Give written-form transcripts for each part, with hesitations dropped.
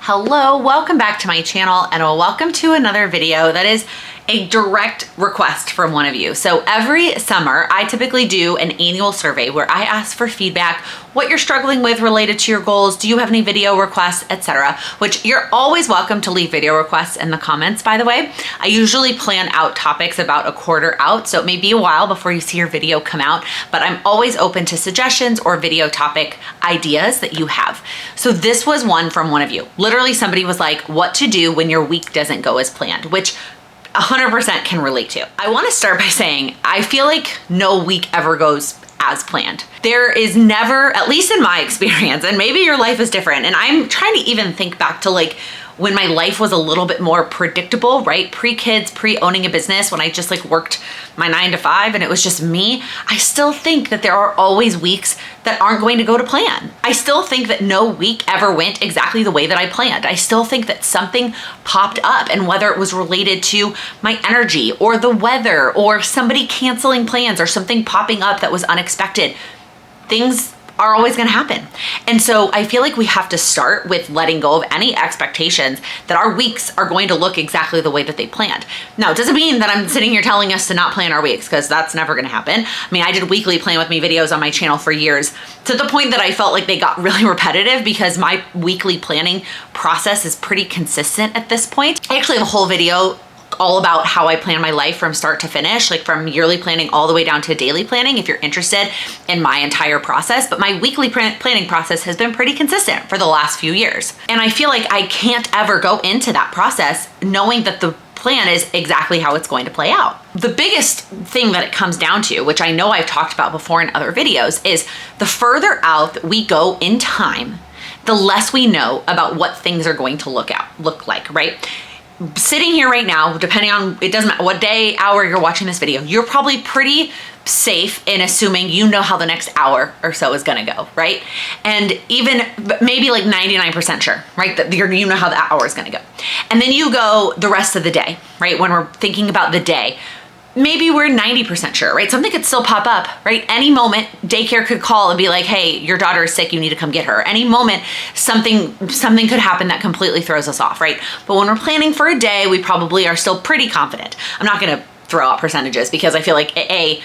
Hello, welcome back to my channel and welcome to another video that is a direct request from one of you. So every summer, I typically do an annual survey where I ask for feedback, what you're struggling with related to your goals, do you have any video requests, etc. Which you're always welcome to leave video requests in the comments, by the way. I usually plan out topics about a quarter out, so it may be a while before you see your video come out, but I'm always open to suggestions or video topic ideas that you have. So this was one from one of you. Literally somebody was like, what to do when your week doesn't go as planned, which 100% can relate to. I want to start by saying, I feel like no week ever goes as planned. There is never, at least in my experience, and maybe your life is different, and I'm trying to even think back to like when my life was a little bit more predictable, right? Pre-kids, pre-owning a business, when I just like worked my 9 to 5 and it was just me, I still think that there are always weeks that aren't going to go to plan. I still think that no week ever went exactly the way that I planned. I still think that something popped up, and whether it was related to my energy or the weather or somebody canceling plans or something popping up that was unexpected, things are always going to happen. And so I feel like we have to start with letting go of any expectations that our weeks are going to look exactly the way that they planned. Now, it doesn't mean that I'm sitting here telling us to not plan our weeks, because that's never going to happen. I mean, I did weekly Plan With Me videos on my channel for years, to the point that I felt like they got really repetitive because my weekly planning process is pretty consistent at this point. I actually have a whole video all about how I plan my life from start to finish, like from yearly planning all the way down to daily planning, if you're interested in my entire process. But my weekly planning process has been pretty consistent for the last few years. And I feel like I can't ever go into that process knowing that the plan is exactly how it's going to play out. The biggest thing that it comes down to, which I know I've talked about before in other videos, is the further out that we go in time, the less we know about what things are going to look like, right? Sitting here right now, depending on, it doesn't matter what day, hour you're watching this video, you're probably pretty safe in assuming you know how the next hour or so is gonna go, right? And even maybe like 99% sure, right? That you know how the hour is gonna go. And then you go the rest of the day, right? When we're thinking about the day, maybe we're 90% sure, right? Something could still pop up, right? Any moment, daycare could call and be like, hey, your daughter is sick, you need to come get her. Any moment, something could happen that completely throws us off, right? But when we're planning for a day, we probably are still pretty confident. I'm not gonna throw out percentages because I feel like I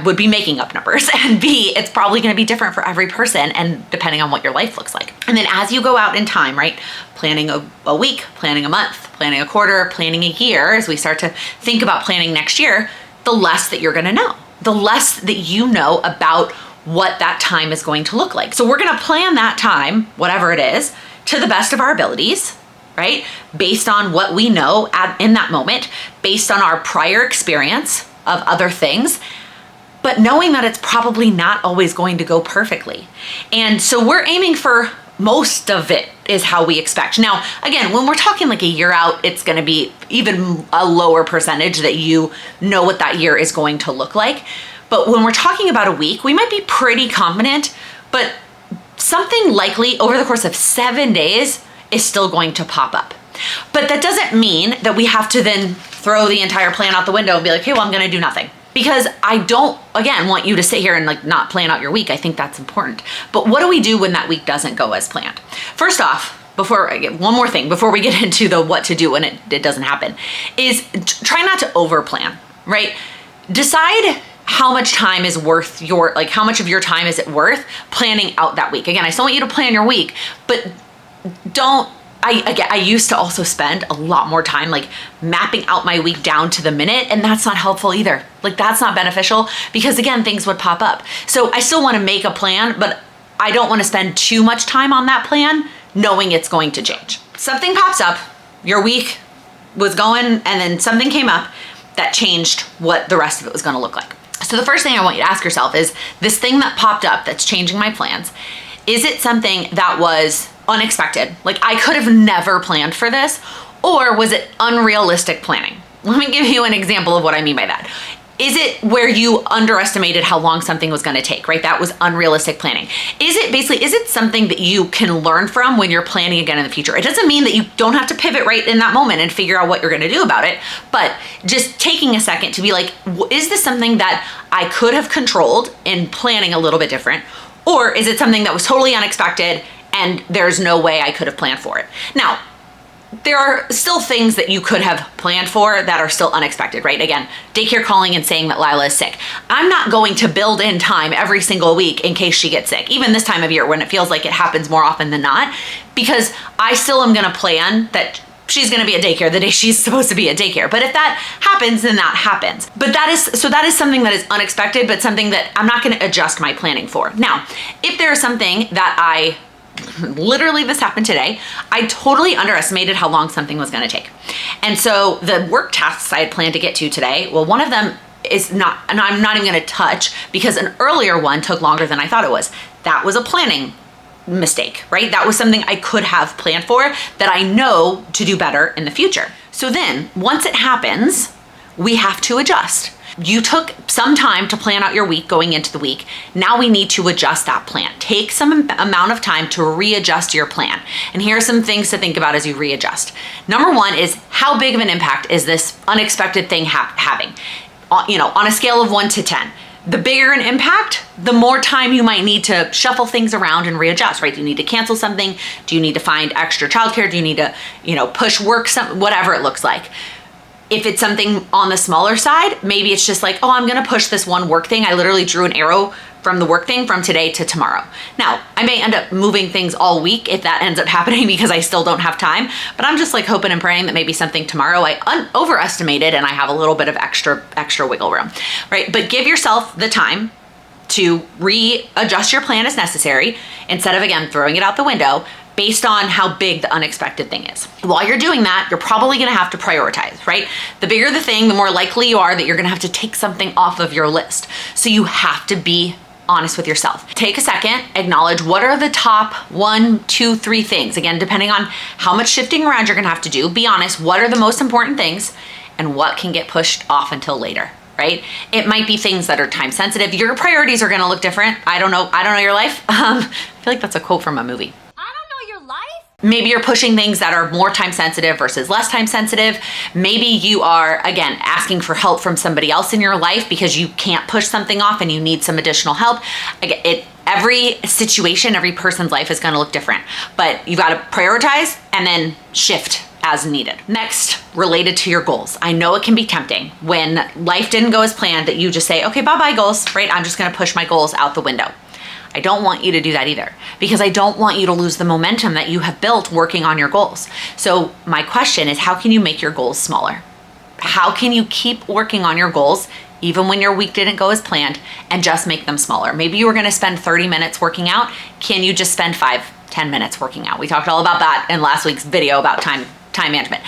would be making up numbers, and B, it's probably gonna be different for every person and depending on what your life looks like. And then as you go out in time, right? Planning a week, planning a month, planning a quarter, planning a year, as we start to think about planning next year, the less that you're gonna know, the less that you know about what that time is going to look like. So we're gonna plan that time, whatever it is, to the best of our abilities, right? Based on what we know in that moment, based on our prior experience of other things, but knowing that it's probably not always going to go perfectly. And so we're aiming for most of it is how we expect. Now, again, when we're talking like a year out, it's gonna be even a lower percentage that you know what that year is going to look like. But when we're talking about a week, we might be pretty confident, but something likely over the course of 7 days is still going to pop up. But that doesn't mean that we have to then throw the entire plan out the window and be like, hey, well, I'm gonna do nothing. Because I don't, again, want you to sit here and like not plan out your week. I think that's important. But what do we do when that week doesn't go as planned? First off, one more thing before we get into the what to do when it doesn't happen, is try not to over plan, right? Decide how much time is worth how much of your time is it worth planning out that week. Again, I still want you to plan your week, but I used to also spend a lot more time like mapping out my week down to the minute, and that's not helpful either. Like that's not beneficial because again, things would pop up. So I still want to make a plan, but I don't want to spend too much time on that plan knowing it's going to change. Something pops up, your week was going, and then something came up that changed what the rest of it was going to look like. So the first thing I want you to ask yourself is, this thing that popped up that's changing my plans, is it something that was unexpected? Like I could have never planned for this, or was it unrealistic planning? Let me give you an example of what I mean by that. Is it where you underestimated how long something was gonna take, right? That was unrealistic planning. Is it something that you can learn from when you're planning again in the future? It doesn't mean that you don't have to pivot right in that moment and figure out what you're gonna do about it, but just taking a second to be like, is this something that I could have controlled in planning a little bit different? Or is it something that was totally unexpected and there's no way I could have planned for it. Now, there are still things that you could have planned for that are still unexpected, right? Again, daycare calling and saying that Lila is sick. I'm not going to build in time every single week in case she gets sick, even this time of year when it feels like it happens more often than not, because I still am gonna plan that she's gonna be at daycare the day she's supposed to be at daycare. But if that happens, then that happens. But that is something that is unexpected, but something that I'm not gonna adjust my planning for. Now, if there is something that literally this happened today, I totally underestimated how long something was gonna take. And so the work tasks I had planned to get to today, well, one of them is not, and I'm not even gonna touch because an earlier one took longer than I thought it was. That was a planning mistake, right? That was something I could have planned for that I know to do better in the future. So then once it happens, we have to adjust. You took some time to plan out your week going into the week. Now we need to adjust that plan. Take some amount of time to readjust your plan. And here are some things to think about as you readjust. Number one is, how big of an impact is this unexpected thing having? On a scale of 1 to 10. The bigger an impact, the more time you might need to shuffle things around and readjust, right? Do you need to cancel something? Do you need to find extra childcare? Do you need to, push work, whatever it looks like. If it's something on the smaller side, maybe it's just like, oh, I'm gonna push this one work thing. I literally drew an arrow from the work thing from today to tomorrow. Now, I may end up moving things all week if that ends up happening because I still don't have time, but I'm just like hoping and praying that maybe something tomorrow I overestimated and I have a little bit of extra wiggle room, right? But give yourself the time to readjust your plan as necessary instead of, again, throwing it out the window based on how big the unexpected thing is. While you're doing that, you're probably gonna have to prioritize, right? The bigger the thing, the more likely you are that you're gonna have to take something off of your list. So you have to be honest with yourself. Take a second, acknowledge what are the top 1, 2, 3 things. Again, depending on how much shifting around you're gonna have to do, be honest, what are the most important things and what can get pushed off until later, right? It might be things that are time sensitive. Your priorities are gonna look different. I don't know your life. I feel like that's a quote from a movie. Maybe you're pushing things that are more time sensitive versus less time sensitive. Maybe you are, again, asking for help from somebody else in your life because you can't push something off and you need some additional help. Every situation, every person's life is gonna look different, but you gotta prioritize and then shift as needed. Next, related to your goals. I know it can be tempting when life didn't go as planned that you just say, okay, bye-bye goals, right? I'm just gonna push my goals out the window. I don't want you to do that either because I don't want you to lose the momentum that you have built working on your goals. So my question is, how can you make your goals smaller? How can you keep working on your goals even when your week didn't go as planned and just make them smaller? Maybe you were gonna spend 30 minutes working out. Can you just spend 5-10 minutes working out? We talked all about that in last week's video about time management.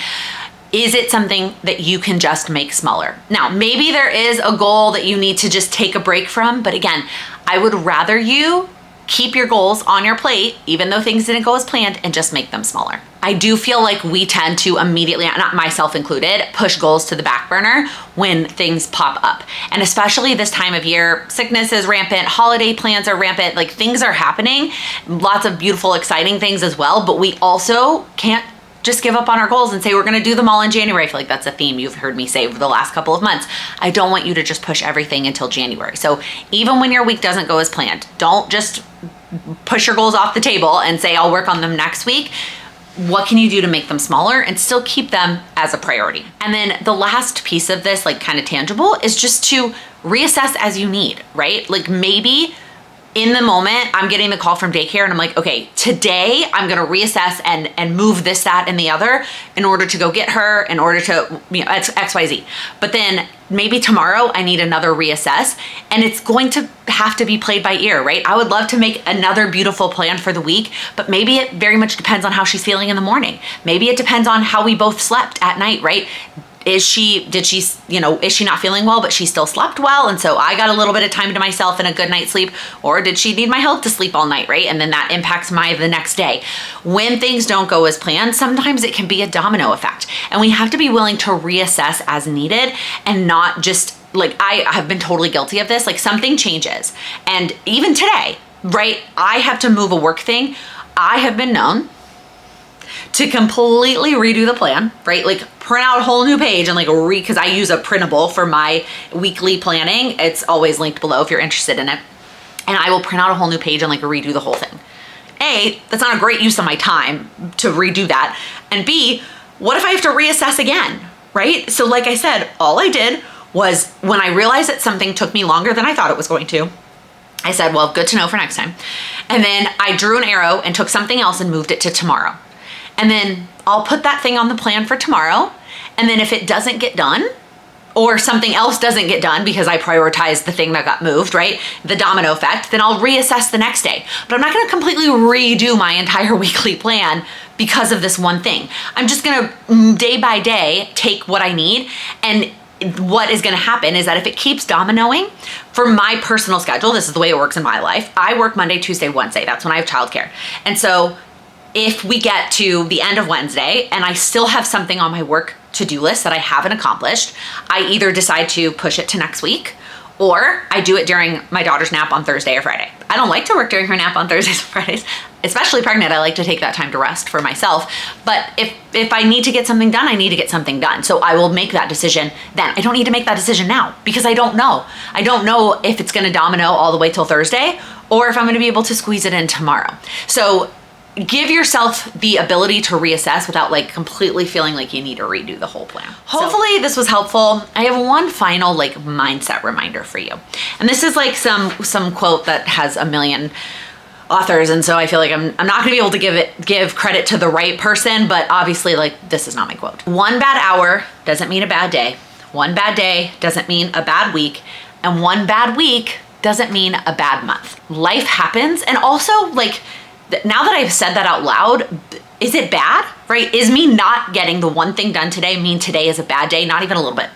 Is it something that you can just make smaller? Now, maybe there is a goal that you need to just take a break from, but again, I would rather you keep your goals on your plate, even though things didn't go as planned, and just make them smaller. I do feel like we tend to immediately, not myself included, push goals to the back burner when things pop up. And especially this time of year, sickness is rampant, holiday plans are rampant, like things are happening, lots of beautiful, exciting things as well, but we also can't just give up on our goals and say we're gonna do them all in January. I feel like that's a theme you've heard me say over the last couple of months. I don't want you to just push everything until January. So even when your week doesn't go as planned, don't just push your goals off the table and say I'll work on them next week. What can you do to make them smaller and still keep them as a priority? And then the last piece of this, like kind of tangible, is just to reassess as you need, right? Like maybe in the moment, I'm getting the call from daycare and I'm like, okay, today I'm gonna reassess and move this, that, and the other in order to go get her, in order to, X, Y, Z. But then maybe tomorrow I need another reassess and it's going to have to be played by ear, right? I would love to make another beautiful plan for the week, but maybe it very much depends on how she's feeling in the morning. Maybe it depends on how we both slept at night, right? Is she not feeling well, but she still slept well? And so I got a little bit of time to myself and a good night's sleep, or did she need my help to sleep all night, right? And then that impacts the next day. When things don't go as planned, sometimes it can be a domino effect. And we have to be willing to reassess as needed and not just like, I have been totally guilty of this. Like something changes. And even today, right? I have to move a work thing. I have been known to completely redo the plan, right? Like print out a whole new page and like because I use a printable for my weekly planning. It's always linked below if you're interested in it. And I will print out a whole new page and like redo the whole thing. A, that's not a great use of my time to redo that. And B, what if I have to reassess again, right? So like I said, all I did was when I realized that something took me longer than I thought it was going to, I said, well, good to know for next time. And then I drew an arrow and took something else and moved it to tomorrow. And then I'll put that thing on the plan for tomorrow. And then if it doesn't get done, or something else doesn't get done because I prioritized the thing that got moved, right? The domino effect, then I'll reassess the next day. But I'm not gonna completely redo my entire weekly plan because of this one thing. I'm just gonna day by day take what I need, and what is gonna happen is that if it keeps dominoing, for my personal schedule, this is the way it works in my life, I work Monday, Tuesday, Wednesday. That's when I have childcare. And so if we get to the end of Wednesday and I still have something on my work to-do list that I haven't accomplished, I either decide to push it to next week, or I do it during my daughter's nap on Thursday or Friday. I don't like to work during her nap on Thursdays or Fridays, especially pregnant. I like to take that time to rest for myself. But if I need to get something done, I need to get something done. So I will make that decision then. I don't need to make that decision now because I don't know. I don't know if it's gonna domino all the way till Thursday or if I'm gonna be able to squeeze it in tomorrow. So give yourself the ability to reassess without like completely feeling like you need to redo the whole plan. Hopefully this was helpful. I have one final like mindset reminder for you. And this is like some quote that has a million authors, and so I feel like I'm not gonna be able to give credit to the right person, but obviously like this is not my quote. One bad hour doesn't mean a bad day. One bad day doesn't mean a bad week. And one bad week doesn't mean a bad month. Life happens, and also like now that I've said that out loud, is it bad, right? Is me not getting the one thing done today mean today is a bad day? Not even a little bit.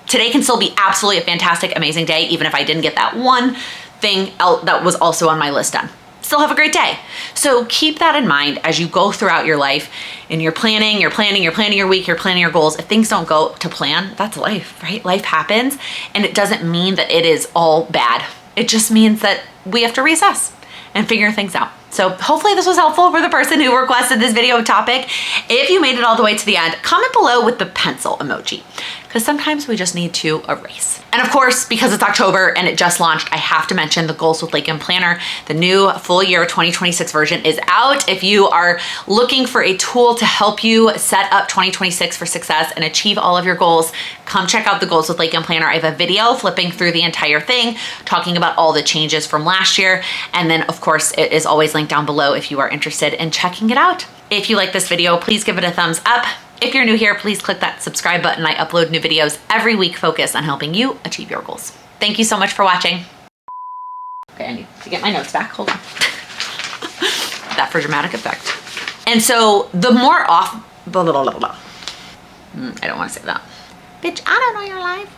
Today can still be absolutely a fantastic, amazing day, even if I didn't get that one thing that was also on my list done. Still have a great day. So keep that in mind as you go throughout your life and you're planning your week, you're planning your goals. If things don't go to plan, that's life, right? Life happens, and it doesn't mean that it is all bad. It just means that we have to reassess and figure things out. So hopefully this was helpful for the person who requested this video topic. If you made it all the way to the end, comment below with the pencil emoji, because sometimes we just need to erase. And of course, because it's October and it just launched, I have to mention the Goals with Laken Planner. The new full year 2026 version is out. If you are looking for a tool to help you set up 2026 for success and achieve all of your goals, come check out the Goals with Laken Planner. I have a video flipping through the entire thing, talking about all the changes from last year. And then of course, it is always linked down below if you are interested in checking it out. If you like this video, please give it a thumbs up. If you're new here, please click that subscribe button. I upload new videos every week focused on helping you achieve your goals. Thank you so much for watching. Okay, I need to get my notes back. Hold on. That for dramatic effect. And so the more off, blah, blah, blah, blah. I don't want to say that. Bitch, I don't know your life.